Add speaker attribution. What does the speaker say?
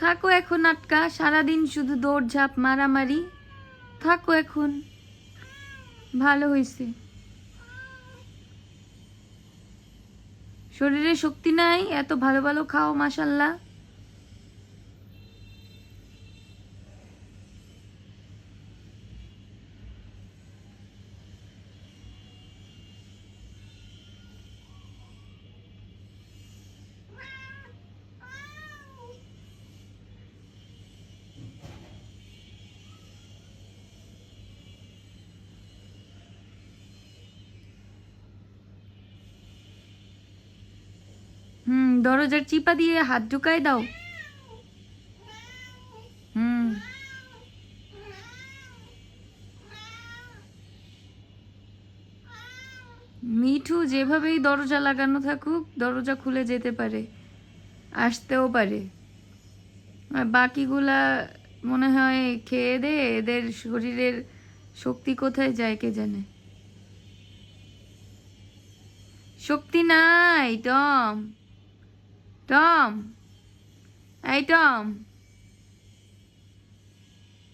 Speaker 1: থাকো এখন আটকা, সারাদিন শুধু দৌড়ঝাঁপ মারামারি। থাকো এখন, ভালো হয়েছে। শরীরে শক্তি নাই, এত ভালো ভালো খাও মাশাল্লাহ। দরজার চিপা দিয়ে হাত ঢুকাই দাও। হুম মিঠু যেভাবেই দরজা লাগানো থাকুক, দরজা খুলে যেতে পারে, আসতেও পারে। আর বাকিগুলা মনে হয় খেয়ে দে, এদের শরীরের শক্তি কোথায় যায় কে জানে। শক্তি নাই টম। টম, এই টম।